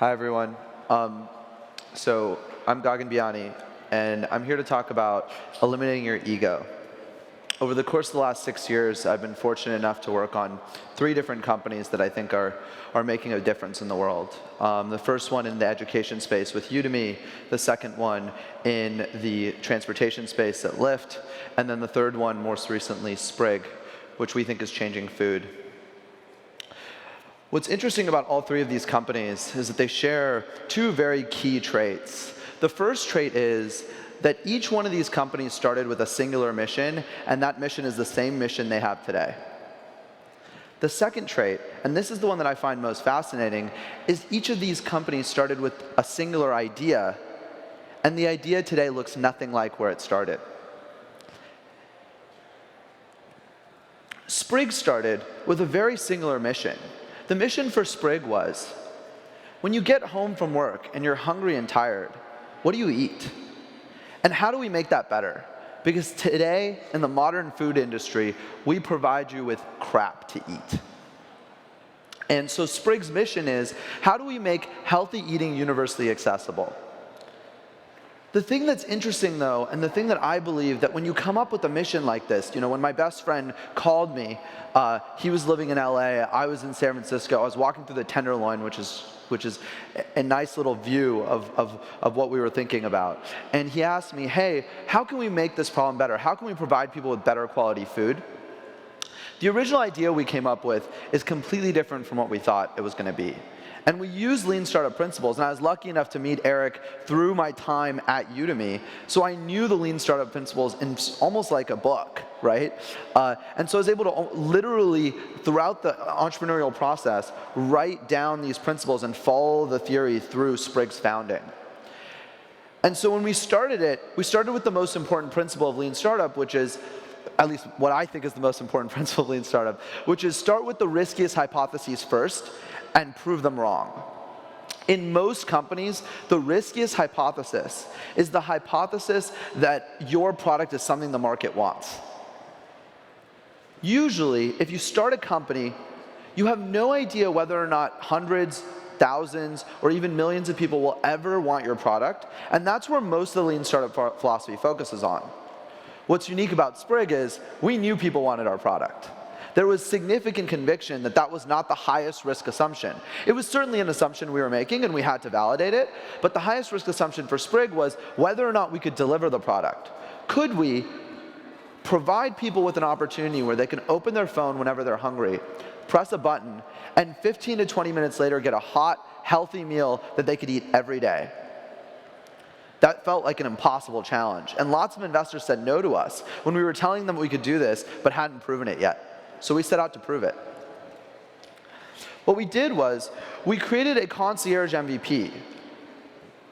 Hi, everyone. So I'm Gagan Biyani, and I'm here to talk about eliminating your ego. Over the course of the last 6 years, I've been fortunate enough to work on 3 different companies that I think are making a difference in the world. The first one in the education space with Udemy, the second one in the transportation space at Lyft, and then the third one, most recently, Sprig, which we think is changing food. What's interesting about all 3 of these companies is that they share 2 very key traits. The first trait is that each one of these companies started with a singular mission, and that mission is the same mission they have today. The second trait, and this is the one that I find most fascinating, is each of these companies started with a singular idea, and the idea today looks nothing like where it started. Sprig started with a very singular mission. The mission for Sprig was, when you get home from work and you're hungry and tired, what do you eat? And how do we make that better? Because today, in the modern food industry, we provide you with crap to eat. And so Sprig's mission is, how do we make healthy eating universally accessible? The thing that's interesting, though, and the thing that I believe, that when you come up with a mission like this, when my best friend called me, he was living in LA, I was in San Francisco, I was walking through the Tenderloin, which is a nice little view of what we were thinking about. And he asked me, hey, how can we make this problem better? How can we provide people with better quality food? The original idea we came up with is completely different from what we thought it was going to be. And we use lean startup principles, and I was lucky enough to meet Eric through my time at Udemy, so I knew the lean startup principles in almost like a book, right? And so I was able to literally, throughout the entrepreneurial process, write down these principles and follow the theory through Sprig's founding. And so when we started it, we started with the most important principle of lean startup, which is, at least what I think is the most important principle of lean startup, which is start with the riskiest hypotheses first and prove them wrong. In most companies, the riskiest hypothesis is the hypothesis that your product is something the market wants. Usually, if you start a company, you have no idea whether or not hundreds, thousands, or even millions of people will ever want your product, and that's where most of the lean startup philosophy focuses on. What's unique about Sprig is we knew people wanted our product. There was significant conviction that that was not the highest risk assumption. It was certainly an assumption we were making, and we had to validate it, but the highest risk assumption for Sprig was whether or not we could deliver the product. Could we provide people with an opportunity where they can open their phone whenever they're hungry, press a button, and 15 to 20 minutes later get a hot, healthy meal that they could eat every day? That felt like an impossible challenge, and lots of investors said no to us when we were telling them we could do this, but hadn't proven it yet. So we set out to prove it. What we did was, we created a concierge MVP.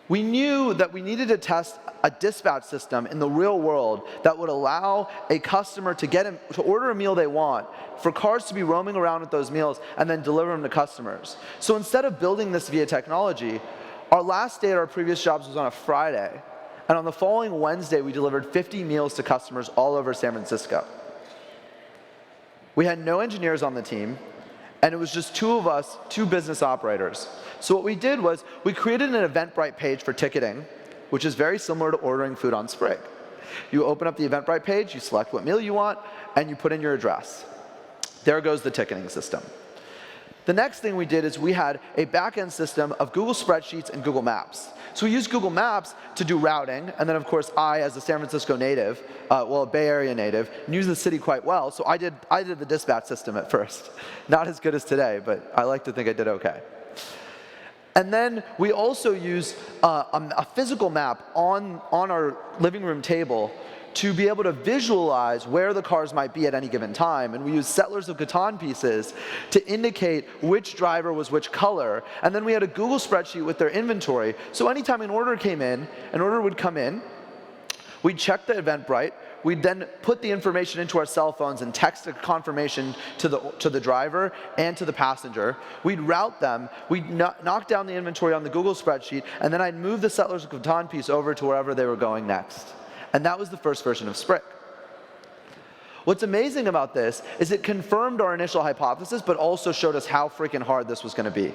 We knew that we needed to test a dispatch system in the real world that would allow a customer to order a meal they want, for cars to be roaming around with those meals, and then deliver them to customers. So instead of building this via technology, our last day at our previous jobs was on a Friday, and on the following Wednesday, we delivered 50 meals to customers all over San Francisco. We had no engineers on the team, and it was just 2 of us, 2 business operators. So what we did was, we created an Eventbrite page for ticketing, which is very similar to ordering food on Sprig. You open up the Eventbrite page, you select what meal you want, and you put in your address. There goes the ticketing system. The next thing we did is we had a back-end system of Google Spreadsheets and Google Maps. So we used Google Maps to do routing, and then of course I, as a San Francisco native, a Bay Area native, knew the city quite well, so I did the dispatch system at first. Not as good as today, but I like to think I did okay. And then we also used a physical map on our living room table to be able to visualize where the cars might be at any given time. And we used Settlers of Catan pieces to indicate which driver was which color. And then we had a Google spreadsheet with their inventory. So anytime an order would come in, we'd check the Eventbrite. We'd then put the information into our cell phones and text a confirmation to the driver and to the passenger. We'd route them. We'd knock down the inventory on the Google spreadsheet, and then I'd move the Settlers of Catan piece over to wherever they were going next. And that was the first version of Sprig. What's amazing about this is it confirmed our initial hypothesis, but also showed us how freaking hard this was going to be.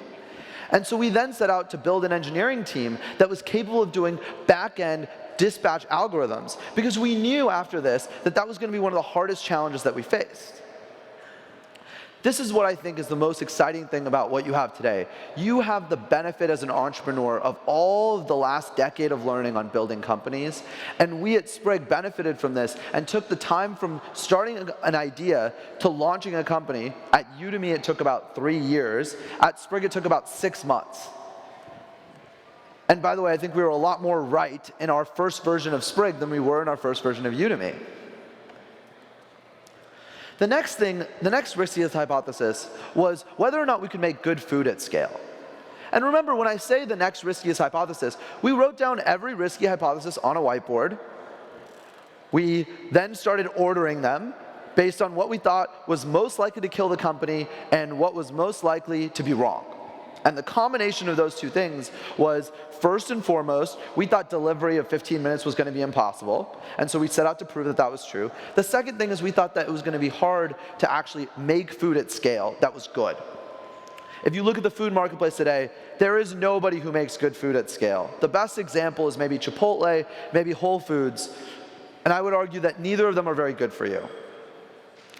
And so we then set out to build an engineering team that was capable of doing back-end dispatch algorithms, because we knew after this that that was going to be one of the hardest challenges that we faced. This is what I think is the most exciting thing about what you have today. You have the benefit as an entrepreneur of all of the last decade of learning on building companies, and we at Sprig benefited from this and took the time from starting an idea to launching a company. At Udemy, it took about 3 years. At Sprig, it took about 6 months. And by the way, I think we were a lot more right in our first version of Sprig than we were in our first version of Udemy. The next riskiest hypothesis was whether or not we could make good food at scale. And remember, when I say the next riskiest hypothesis, we wrote down every risky hypothesis on a whiteboard. We then started ordering them based on what we thought was most likely to kill the company and what was most likely to be wrong. And the combination of those two things was, first and foremost, we thought delivery of 15 minutes was going to be impossible, and so we set out to prove that that was true. The second thing is we thought that it was going to be hard to actually make food at scale that was good. If you look at the food marketplace today, there is nobody who makes good food at scale. The best example is maybe Chipotle, maybe Whole Foods, and I would argue that neither of them are very good for you.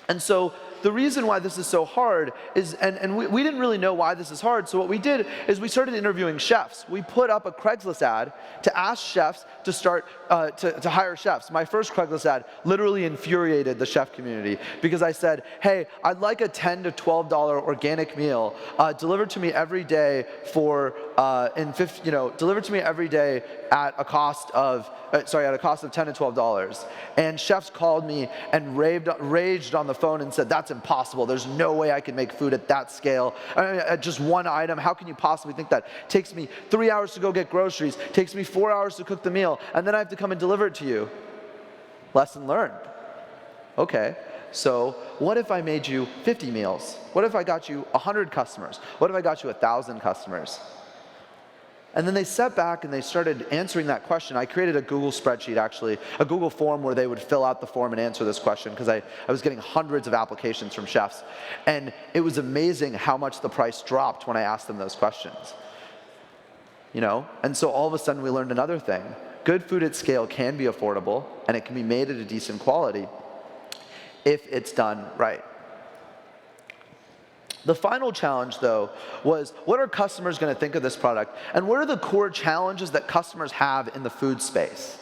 And so the reason why this is so hard is, and we didn't really know why this is hard, so what we did is we started interviewing chefs. We put up a Craigslist ad to ask chefs to start, to hire chefs. My first Craigslist ad literally infuriated the chef community, because I said, hey, I'd like a $10 to $12 organic meal delivered to me every day for, delivered to me every day at a cost of, $10 to $12. And chefs called me and raged on the phone and said, that's impossible. There's no way I can make food at that scale. I mean, at just one item, how can you possibly think that? It takes me 3 hours to go get groceries, takes me 4 hours to cook the meal, and then I have to come and deliver it to you. Lesson learned. Okay, so what if I made you 50 meals? What if I got you 100 customers? What if I got you 1,000 customers? And then they sat back and they started answering that question. I created a Google spreadsheet, actually, a Google form where they would fill out the form and answer this question, because I was getting hundreds of applications from chefs. And it was amazing how much the price dropped when I asked them those questions. And so all of a sudden we learned another thing. Good food at scale can be affordable, and it can be made at a decent quality if it's done right. The final challenge, though, was what are customers going to think of this product, and what are the core challenges that customers have in the food space?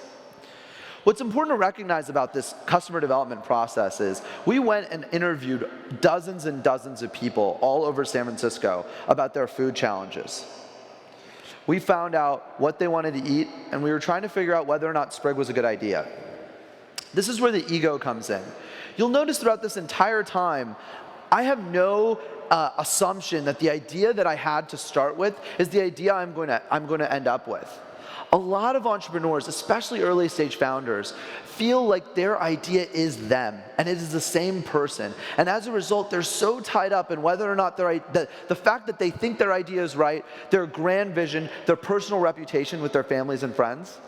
What's important to recognize about this customer development process is we went and interviewed dozens and dozens of people all over San Francisco about their food challenges. We found out what they wanted to eat, and we were trying to figure out whether or not Sprig was a good idea. This is where the ego comes in. You'll notice throughout this entire time, I have no assumption that the idea that I had to start with is the idea I'm going to end up with. A lot of entrepreneurs, especially early stage founders, feel like their idea is them, and it is the same person. And as a result, they're so tied up in whether or not the fact that they think their idea is right, their grand vision, their personal reputation with their families and friends,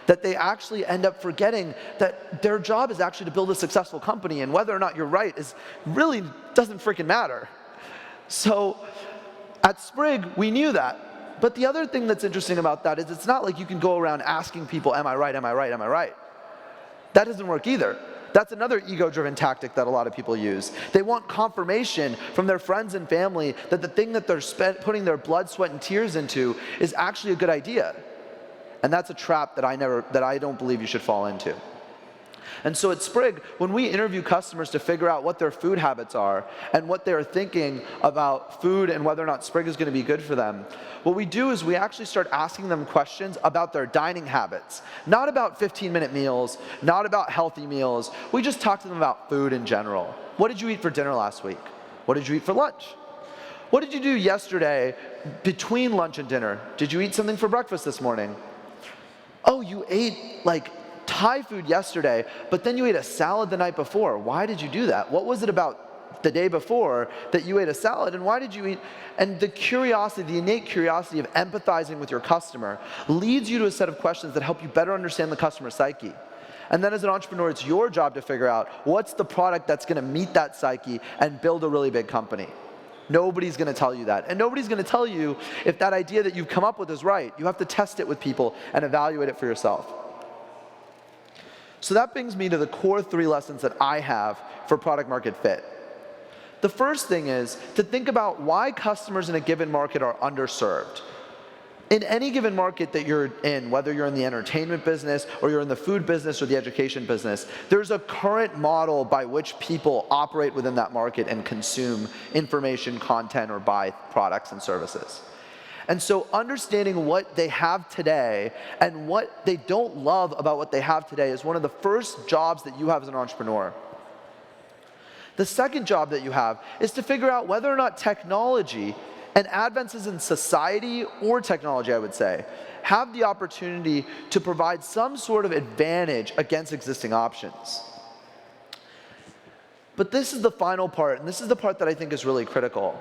that they actually end up forgetting that their job is actually to build a successful company, and whether or not you're right really doesn't freaking matter. So at Sprig, we knew that. But the other thing that's interesting about that is it's not like you can go around asking people, am I right, am I right, am I right? That doesn't work either. That's another ego-driven tactic that a lot of people use. They want confirmation from their friends and family that the thing that they're putting their blood, sweat, and tears into is actually a good idea. And that's a trap that I don't believe you should fall into. And so at Sprig, when we interview customers to figure out what their food habits are and what they're thinking about food and whether or not Sprig is going to be good for them, what we do is we actually start asking them questions about their dining habits. Not about 15-minute meals, not about healthy meals. We just talk to them about food in general. What did you eat for dinner last week? What did you eat for lunch? What did you do yesterday between lunch and dinner? Did you eat something for breakfast this morning? Oh, you ate Thai food yesterday, but then you ate a salad the night before. Why did you do that? What was it about the day before that you ate a salad, and why did you eat? And the curiosity, the innate curiosity of empathizing with your customer leads you to a set of questions that help you better understand the customer psyche. And then as an entrepreneur, it's your job to figure out what's the product that's going to meet that psyche and build a really big company. Nobody's going to tell you that. And nobody's going to tell you if that idea that you've come up with is right. You have to test it with people and evaluate it for yourself. So that brings me to the core 3 lessons that I have for product market fit. The first thing is to think about why customers in a given market are underserved. In any given market that you're in, whether you're in the entertainment business or you're in the food business or the education business, there's a current model by which people operate within that market and consume information, content, or buy products and services. And so understanding what they have today and what they don't love about what they have today is one of the first jobs that you have as an entrepreneur. The second job that you have is to figure out whether or not technology and advances in society or technology, I would say, have the opportunity to provide some sort of advantage against existing options. But this is the final part, and this is the part that I think is really critical.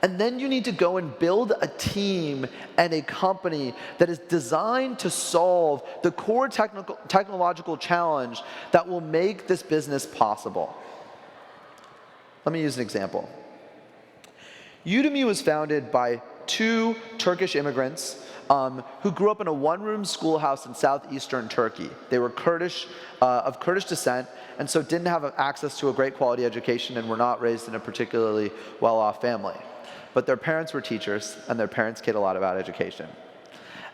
And then you need to go and build a team and a company that is designed to solve the core technological challenge that will make this business possible. Let me use an example. Udemy was founded by 2 Turkish immigrants who grew up in a one-room schoolhouse in southeastern Turkey. They were Kurdish, of Kurdish descent, and so didn't have access to a great quality education and were not raised in a particularly well-off family. But their parents were teachers, and their parents cared a lot about education.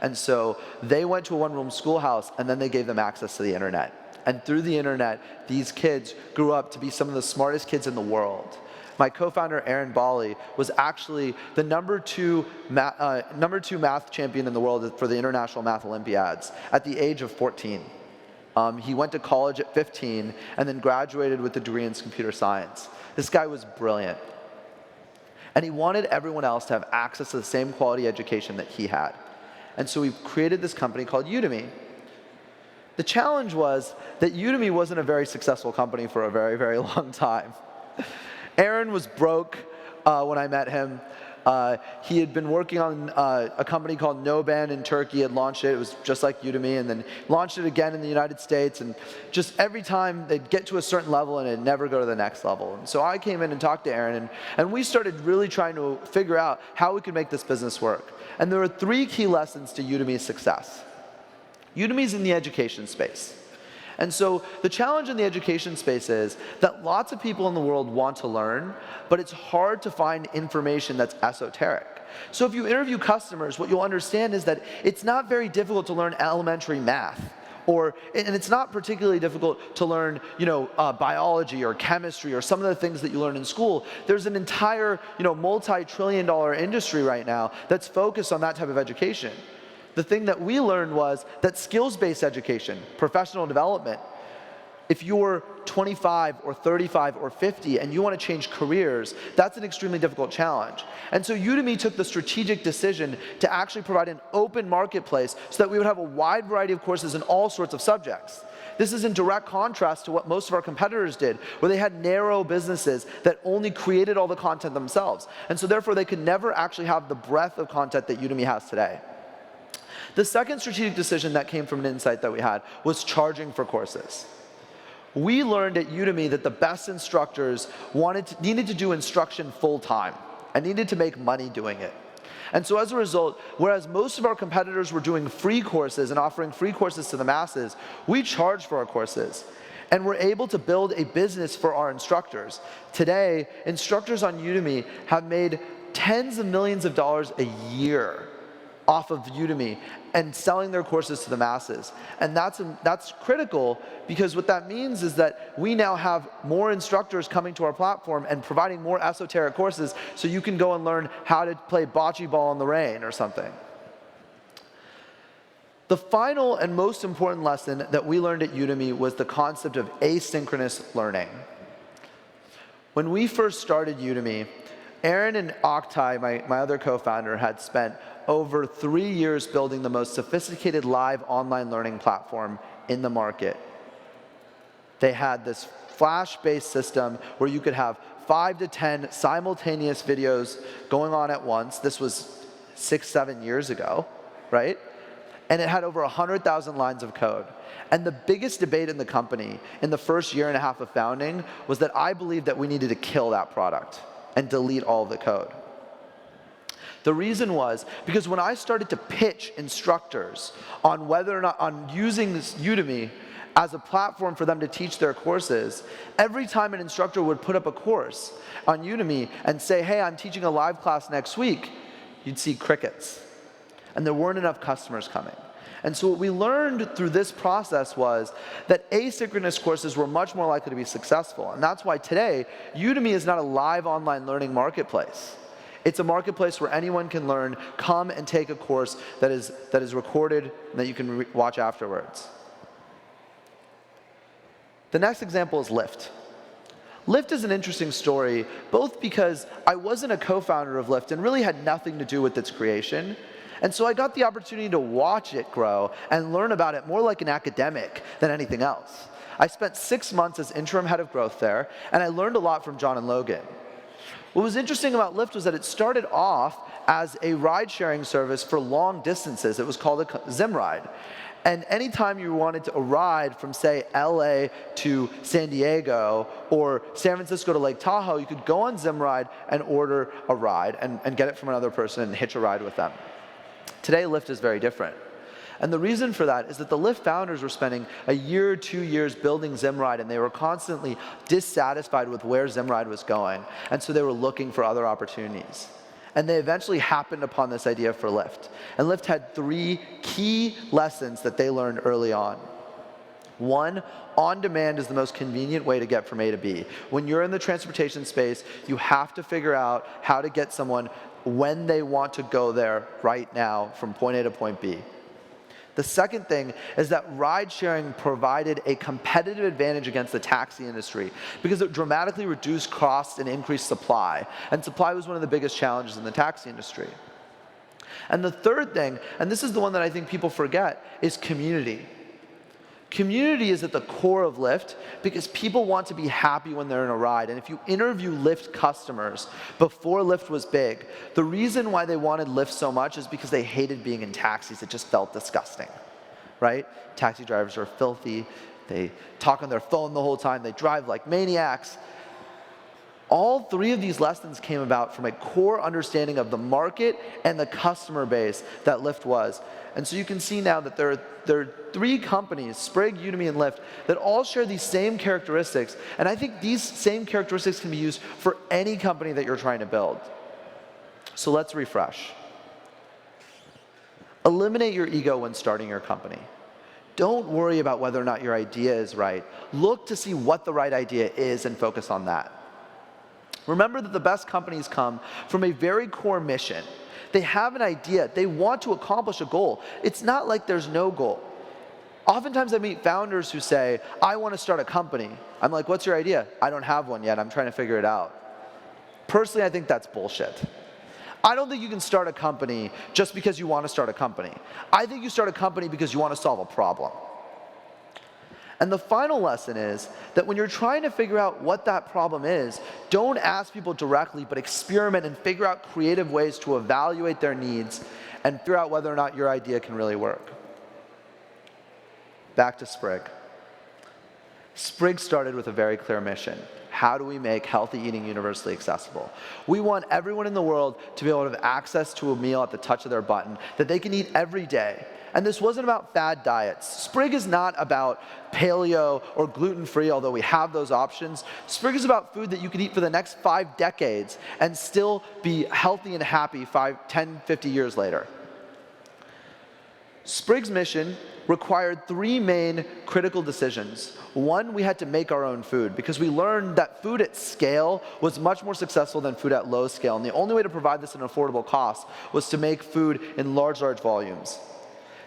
And so they went to a one-room schoolhouse, and then they gave them access to the internet. And through the internet, these kids grew up to be some of the smartest kids in the world. My co-founder, Aaron Bali, was actually the number two math champion in the world for the International Math Olympiads at the age of 14. He went to college at 15 and then graduated with a degree in computer science. This guy was brilliant. And he wanted everyone else to have access to the same quality education that he had. And so we created this company called Udemy. The challenge was that Udemy wasn't a very successful company for a very, very long time. Aaron was broke when I met him. He had been working on a company called No-Ban in Turkey, had launched it. It was just like Udemy, and then launched it again in the United States. And just every time they'd get to a certain level and it'd never go to the next level. And so I came in and talked to Aaron, and we started really trying to figure out how we could make this business work. And there are 3 key lessons to Udemy's success. Udemy's in the education space. And so the challenge in the education space is that lots of people in the world want to learn, but it's hard to find information that's esoteric. So if you interview customers, what you'll understand is that it's not very difficult to learn elementary math. And it's not particularly difficult to learn, biology or chemistry or some of the things that you learn in school. There's an entire, multi-trillion-dollar industry right now that's focused on that type of education. The thing that we learned was that skills-based education, professional development, if you're 25 or 35 or 50 and you want to change careers, that's an extremely difficult challenge. And so Udemy took the strategic decision to actually provide an open marketplace so that we would have a wide variety of courses in all sorts of subjects. This is in direct contrast to what most of our competitors did, where they had narrow businesses that only created all the content themselves. And so therefore they could never actually have the breadth of content that Udemy has today. The second strategic decision that came from an insight that we had was charging for courses. We learned at Udemy that the best instructors needed to do instruction full-time and needed to make money doing it. And so as a result, whereas most of our competitors were doing free courses and offering free courses to the masses, we charged for our courses. And we're able to build a business for our instructors. Today, instructors on Udemy have made tens of millions of dollars a year off of Udemy and selling their courses to the masses. And that's critical, because what that means is that we now have more instructors coming to our platform and providing more esoteric courses, so you can go and learn how to play bocce ball in the rain or something. The final and most important lesson that we learned at Udemy was the concept of asynchronous learning. When we first started Udemy, Aaron and Oktay, my other co-founder, had spent over 3 years building the most sophisticated live online learning platform in the market. They had this Flash-based system where you could have 5 to 10 simultaneous videos going on at once. This was 6-7 years ago, right? And it had over 100,000 lines of code. And the biggest debate in the company in the first year and a half of founding was that I believed that we needed to kill that product. and delete all of the code. The reason was because when I started to pitch instructors on whether or not on using this Udemy as a platform for them to teach their courses, every time an instructor would put up a course on Udemy and say, hey, I'm teaching a live class next week, you'd see crickets. And there weren't enough customers coming. And so what we learned through this process was that asynchronous courses were much more likely to be successful. And that's why today, Udemy is not a live online learning marketplace. It's a marketplace where anyone can learn, come and take a course that is recorded and that you can watch afterwards. The next example is Lyft. Lyft is an interesting story, both because I wasn't a co-founder of Lyft and really had nothing to do with its creation. And so I got the opportunity to watch it grow and learn about it more like an academic than anything else. I spent 6 months as interim head of growth there, and I learned a lot from John and Logan. What was interesting about Lyft was that it started off as a ride-sharing service for long distances. It was called a Zimride. And anytime you wanted to a ride from, say, LA to San Diego or San Francisco to Lake Tahoe, you could go on Zimride and order a ride and get it from another person and hitch a ride with them. Today, Lyft is very different. And the reason for that is that the Lyft founders were spending a year or 2 years building Zimride, and they were constantly dissatisfied with where Zimride was going. And so they were looking for other opportunities. And they eventually happened upon this idea for Lyft. And Lyft had 3 key lessons that they learned early on. 1, on-demand is the most convenient way to get from A to B. When you're in the transportation space, you have to figure out how to get someone when they want to go there right now from point A to point B. The second thing is that ride-sharing provided a competitive advantage against the taxi industry because it dramatically reduced costs and increased supply. And supply was one of the biggest challenges in the taxi industry. And the third thing, and this is the one that I think people forget, is community. Community is at the core of Lyft because people want to be happy when they're in a ride. And if you interview Lyft customers before Lyft was big, the reason why they wanted Lyft so much is because they hated being in taxis. It just felt disgusting, right? Taxi drivers are filthy. They talk on their phone the whole time. They drive like maniacs. All 3 of these lessons came about from a core understanding of the market and the customer base that Lyft was. And so you can see now that there are 3 companies, Sprig, Udemy, and Lyft, that all share these same characteristics. And I think these same characteristics can be used for any company that you're trying to build. So let's refresh. Eliminate your ego when starting your company. Don't worry about whether or not your idea is right. Look to see what the right idea is and focus on that. Remember that the best companies come from a very core mission. They have an idea. They want to accomplish a goal. It's not like there's no goal. Oftentimes I meet founders who say, I want to start a company. I'm like, what's your idea? I don't have one yet. I'm trying to figure it out. Personally, I think that's bullshit. I don't think you can start a company just because you want to start a company. I think you start a company because you want to solve a problem. And the final lesson is that when you're trying to figure out what that problem is, don't ask people directly, but experiment and figure out creative ways to evaluate their needs and figure out whether or not your idea can really work. Back to Sprig. Sprig started with a very clear mission. How do we make healthy eating universally accessible? We want everyone in the world to be able to have access to a meal at the touch of their button that they can eat every day. And this wasn't about fad diets. Sprig is not about paleo or gluten-free, although we have those options. Sprig is about food that you can eat for the next 5 decades and still be healthy and happy 5, 10, 50 years later. Sprig's mission required 3 main critical decisions. 1, we had to make our own food because we learned that food at scale was much more successful than food at low scale. And the only way to provide this at an affordable cost was to make food in large volumes.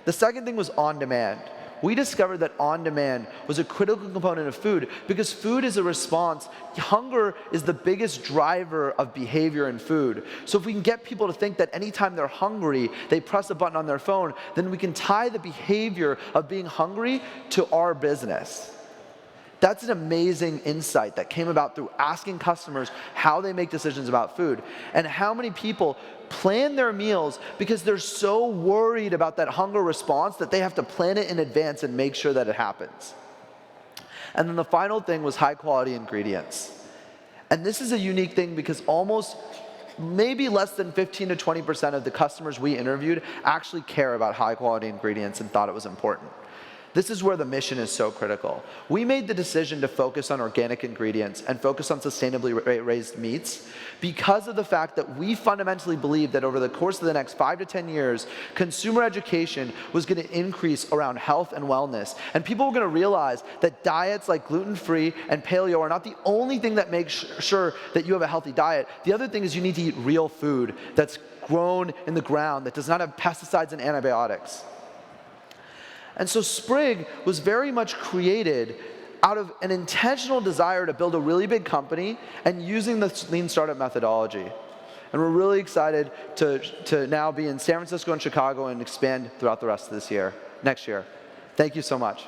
The second thing was on-demand. We discovered that on-demand was a critical component of food because food is a response. Hunger is the biggest driver of behavior in food. So if we can get people to think that anytime they're hungry, they press a button on their phone, then we can tie the behavior of being hungry to our business. That's an amazing insight that came about through asking customers how they make decisions about food and how many people plan their meals because they're so worried about that hunger response that they have to plan it in advance and make sure that it happens. And then the final thing was high quality ingredients. And this is a unique thing because almost maybe less than 15 to 20% of the customers we interviewed actually care about high quality ingredients and thought it was important. This is where the mission is so critical. We made the decision to focus on organic ingredients and focus on sustainably raised meats because of the fact that we fundamentally believe that over the course of the next 5 to 10 years, consumer education was going to increase around health and wellness. And people were going to realize that diets like gluten-free and paleo are not the only thing that makes sure that you have a healthy diet. The other thing is you need to eat real food that's grown in the ground, that does not have pesticides and antibiotics. And so Sprig was very much created out of an intentional desire to build a really big company and using the lean startup methodology. And we're really excited to now be in San Francisco and Chicago and expand throughout the rest of next year. Thank you so much.